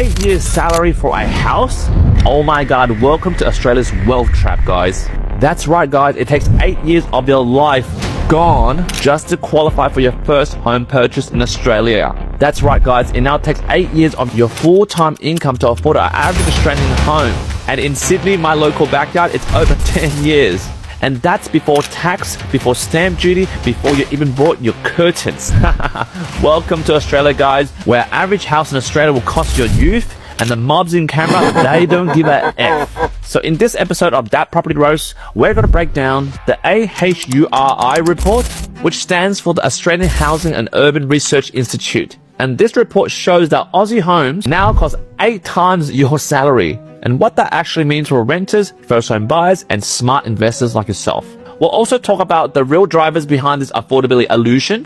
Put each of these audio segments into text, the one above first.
8 years salary for a house? Oh my god, welcome to Australia's wealth trap, guys. That's right, guys, it takes 8 years of your life gone just to qualify for your first home purchase in Australia. That's right, guys, it now takes 8 years of your full-time income to afford an average Australian home. And in Sydney, my local backyard, it's over 10 years. And that's before tax, before stamp duty, before you even bought your curtains. Welcome to Australia, guys, where average house in Australia will cost your youth, and the mobs in Canberra, they don't give a F. So in this episode of That Property Roast, we're going to break down the AHURI report, which stands for the Australian Housing and Urban Research Institute. And this report shows that Aussie homes now cost 8 times your salary, and what that actually means for renters, first home buyers, and smart investors like yourself. We'll also talk about the real drivers behind this affordability illusion,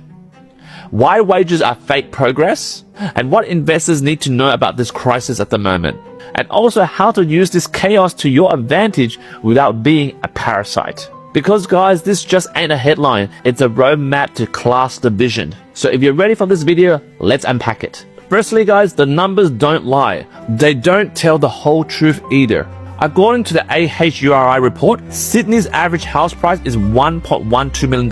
why wages are fake progress, and what investors need to know about this crisis at the moment, and also how to use this chaos to your advantage without being a parasite. Because guys, this just ain't a headline, it's a roadmap to class division. So if you're ready for this video, let's unpack it. Firstly, guys, the numbers don't lie. They don't tell the whole truth either. According to the AHURI report, Sydney's average house price is $1.12 million.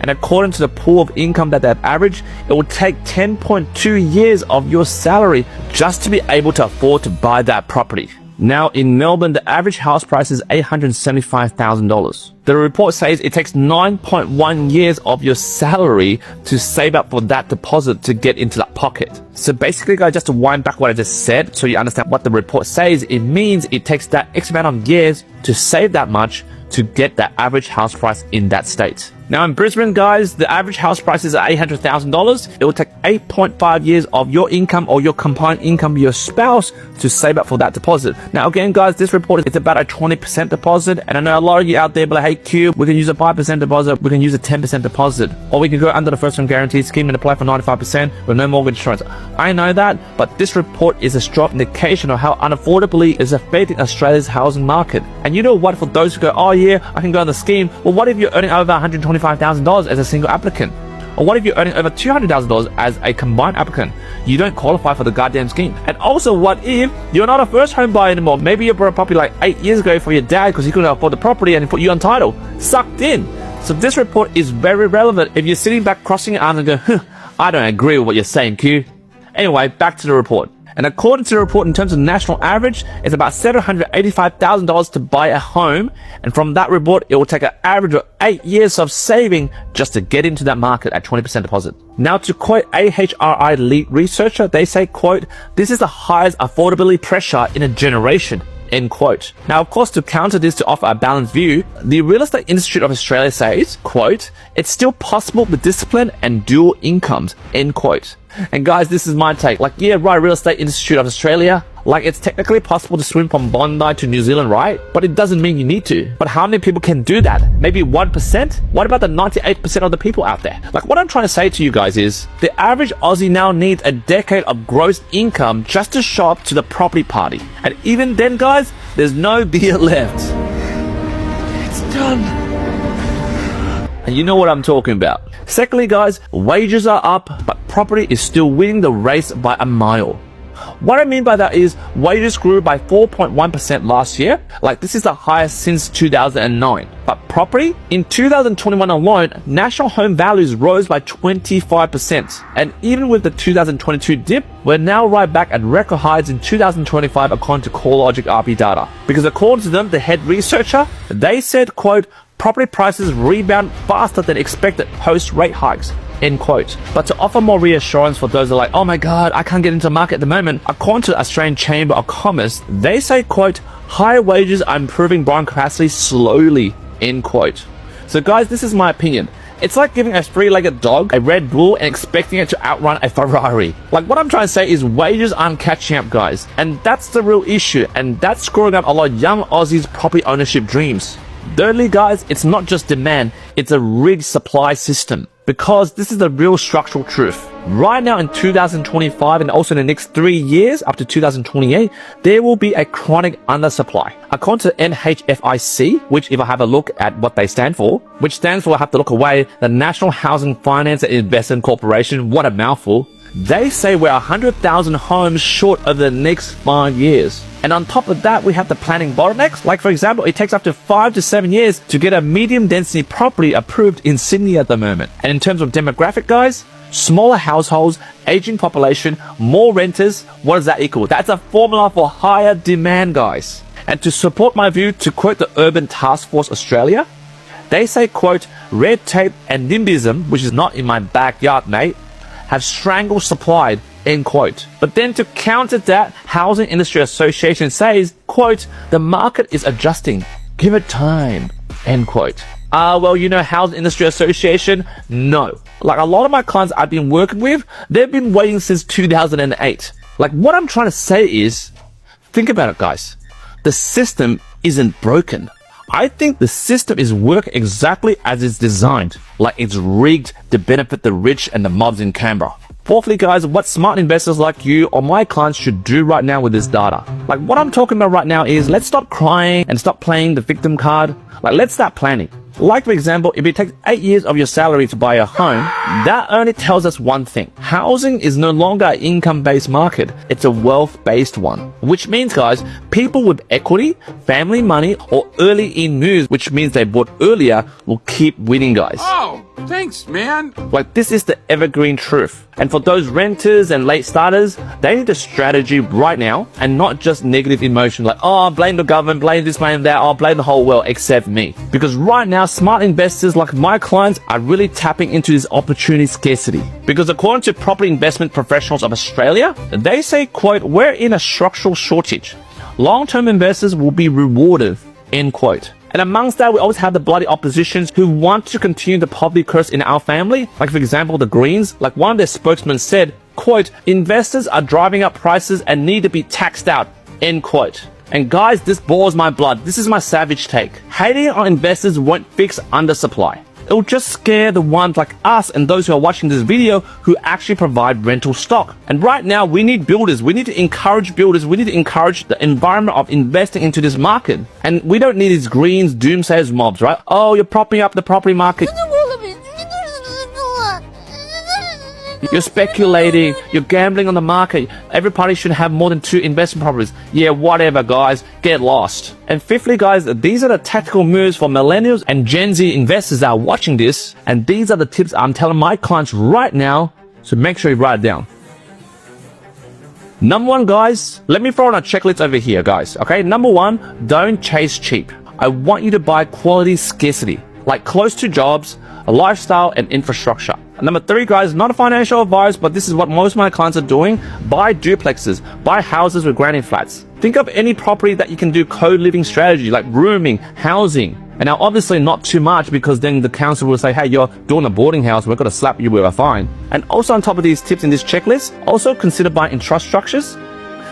And according to the pool of income that they've averaged, it will take 10.2 years of your salary just to be able to afford to buy that property. Now, in Melbourne, the average house price is $875,000. The report says it takes 9.1 years of your salary to save up for that deposit to get into that pocket. So basically, guys, just to wind back what I just said, so you understand what the report says, it means it takes that X amount of years to save that much to get that average house price in that state. Now in Brisbane, guys, the average house price is $800,000. It will take 8.5 years of your income or your combined income of your spouse to save up for that deposit. Now again, guys, this report is about a 20% deposit, and I know a lot of you out there be like, hey Q, we can use a 5% deposit, we can use a 10% deposit, or we can go under the first home guarantee scheme and apply for 95% with no mortgage insurance. I know that, but this report is a strong indication of how unaffordably is affecting Australia's housing market. And you know what, for those who go, oh yeah, I can go on the scheme, well what if you're earning over $125,000 as a single applicant? Or what if you're earning over $200,000 as a combined applicant? You don't qualify for the goddamn scheme. And also, what if you're not a first home buyer anymore? Maybe you bought a property like 8 years ago for your dad because he couldn't afford the property and he put you on title. Sucked in. So this report is very relevant if you're sitting back crossing your arms and go, I don't agree with what you're saying, Q. Anyway, back to the report. And according to the report, in terms of national average, it's about $785,000 to buy a home. And from that report, it will take an average of 8 years of saving just to get into that market at 20% deposit. Now, to quote AHRI lead researcher, they say, quote, this is the highest affordability pressure in a generation. End quote. Now, of course, to counter this, to offer a balanced view, the Real Estate Institute of Australia says, quote, it's still possible with discipline and dual incomes, end quote. And guys, this is my take. Like, yeah, right, Real Estate Institute of Australia, like it's technically possible to swim from Bondi to New Zealand, right? But it doesn't mean you need to. But how many people can do that? Maybe 1%? What about the 98% of the people out there? Like, what I'm trying to say to you guys is the average Aussie now needs a decade of gross income just to show up to the property party. And even then, guys, there's no beer left. It's done. And you know what I'm talking about. Secondly, guys, wages are up, but property is still winning the race by a mile. What I mean by that is wages grew by 4.1% last year. Like, this is the highest since 2009. But property, in 2021 alone, national home values rose by 25%. And even with the 2022 dip, we're now right back at record highs in 2025 according to CoreLogic RP data. Because according to them, the head researcher, they said, quote, property prices rebound faster than expected post rate hikes, end quote. But to offer more reassurance for those that are like, oh my god, I can't get into the market at the moment, according to the Australian Chamber of Commerce, they say, quote, higher wages are improving borrowing capacity slowly, end quote. So guys, this is my opinion. It's like giving a three-legged dog a Red Bull and expecting it to outrun a Ferrari. Like, what I'm trying to say is wages aren't catching up, guys. And that's the real issue, and that's screwing up a lot of young Aussies' property ownership dreams. Thirdly, guys, it's not just demand, it's a rigged supply system. Because this is the real structural truth. Right now in 2025 and also in the next 3 years up to 2028, there will be a chronic undersupply. According to NHFIC, which if I have a look at what they stand for, which stands for, I have to look away, the National Housing Finance and Investment Corporation, what a mouthful. They say we're 100,000 homes short over the next 5 years. And on top of that, we have the planning bottlenecks. Like, for example, it takes up to 5 to 7 years to get a medium density property approved in Sydney at the moment. And in terms of demographic, guys, smaller households, aging population, more renters, what does that equal? That's a formula for higher demand, guys. And to support my view, to quote the Urban Task Force Australia, they say, quote, red tape and NIMBYism, which is not in my backyard, mate, have strangled supply, end quote. But then to counter that, Housing Industry Association says, quote, the market is adjusting. Give it time, end quote. Well, you know, Housing Industry Association? No. Like, a lot of my clients I've been working with, they've been waiting since 2008. Like, what I'm trying to say is, think about it, guys. The system isn't broken. I think the system is working exactly as it's designed, like it's rigged to benefit the rich and the mobs in Canberra. Fourthly, guys, what smart investors like you or my clients should do right now with this data. Like, what I'm talking about right now is, let's stop crying and stop playing the victim card. Like, let's start planning. Like, for example, if it takes 8 years of your salary to buy a home, that only tells us one thing. Housing is no longer an income-based market. It's a wealth-based one. Which means, guys, people with equity, family money, or early-in moves, which means they bought earlier, will keep winning, guys. Oh, thanks, man. Like, this is the evergreen truth. And for those renters and late starters, they need a strategy right now and not just negative emotion like, oh, blame the government, blame this, blame that, oh, blame the whole world except me. Because right now, smart investors like my clients are really tapping into this opportunity scarcity. Because according to Property Investment Professionals of Australia, they say, quote, we're in a structural shortage. Long-term investors will be rewarded, end quote. And amongst that, we always have the bloody oppositions who want to continue the poverty curse in our family. Like, for example, the Greens. Like, one of their spokesmen said, quote, investors are driving up prices and need to be taxed out, end quote. And guys, this boils my blood. This is my savage take. Hating on investors won't fix undersupply. It'll just scare the ones like us and those who are watching this video who actually provide rental stock. And right now, we need builders. We need to encourage builders. We need to encourage the environment of investing into this market. And we don't need these Greens doomsayers mobs, right? Oh, you're propping up the property market. You're speculating, you're gambling on the market. Every party should have more than 2 investment properties. Yeah, whatever, guys. Get lost. And fifthly, guys, these are the tactical moves for millennials and Gen Z investors that are watching this. And these are the tips I'm telling my clients right now. So make sure you write it down. Number 1, guys, let me throw on a checklist over here, guys. Okay, number 1, don't chase cheap. I want you to buy quality scarcity, like close to jobs, a lifestyle, and infrastructure. Number 3, guys, not a financial advice, but this is what most of my clients are doing. Buy duplexes, buy houses with granny flats. Think of any property that you can do co-living strategy, like rooming, housing. And now obviously not too much, because then the council will say, hey, you're doing a boarding house, we're going to slap you with a fine. And also on top of these tips in this checklist, also consider buying in trust structures,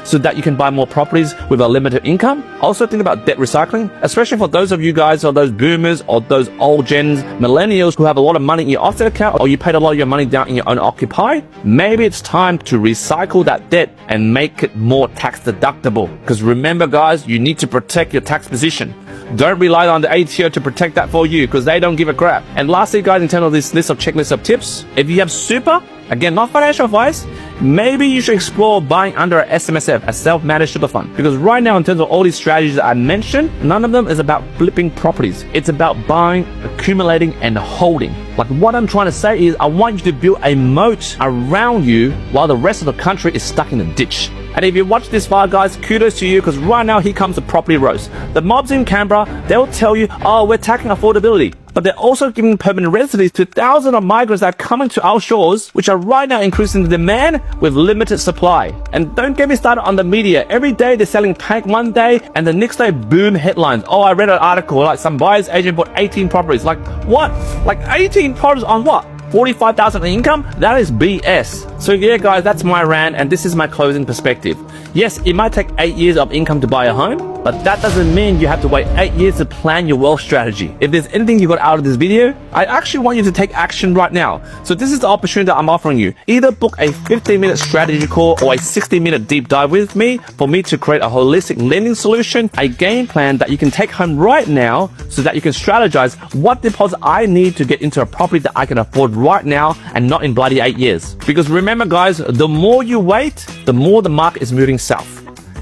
so that you can buy more properties with a limited income. Also think about debt recycling, especially for those of you guys or those boomers or those old gens, millennials who have a lot of money in your offset account, or you paid a lot of your money down in your own occupy. Maybe it's time to recycle that debt and make it more tax deductible. Because remember, guys, you need to protect your tax position. Don't rely on the ATO to protect that for you, because they don't give a crap. And lastly, guys, in terms of this list of checklist of tips, if you have super, again, not financial advice, maybe you should explore buying under a SMSF, a self-managed super fund. Because right now, in terms of all these strategies that I mentioned, none of them is about flipping properties. It's about buying, accumulating, and holding. Like, what I'm trying to say is, I want you to build a moat around you while the rest of the country is stuck in a ditch. And if you watch this far, guys, kudos to you, because right now here comes the property roast. The mobs in Canberra, they'll tell you, oh, we're tackling affordability. But they're also giving permanent residency to thousands of migrants that are coming to our shores, which are right now increasing the demand with limited supply. And don't get me started on the media. Every day they're selling tank one day, and the next day, boom, headlines. Oh, I read an article, like some buyer's agent bought 18 properties. Like, what? Like 18 properties on what? 45,000 in income? That is BS. So yeah, guys, that's my rant, and this is my closing perspective. Yes, it might take 8 years of income to buy a home, But that doesn't mean you have to wait 8 years to plan your wealth strategy. If there's anything you got out of this video, I actually want you to take action right now. So this is the opportunity that I'm offering you. Either book a 15-minute strategy call or a 60-minute deep dive with me for me to create a holistic lending solution, a game plan that you can take home right now so that you can strategize what deposit I need to get into a property that I can afford right now and not in bloody 8 years. Because remember guys, the more you wait, the more the market is moving south.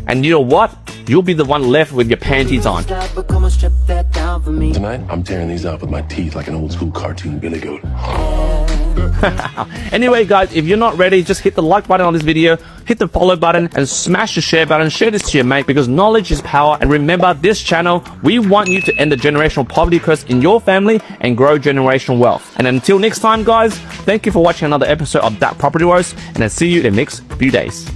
And you know what? You'll be the one left with your panties on. Tonight, I'm tearing these out with my teeth like an old school cartoon billy goat. Anyway guys, if you're not ready, just hit the like button on this video, hit the follow button and smash the share button. Share this to your mate because knowledge is power. And remember, this channel, we want you to end the generational poverty curse in your family and grow generational wealth. And until next time guys, thank you for watching another episode of That Property Roast, and I'll see you in the next few days.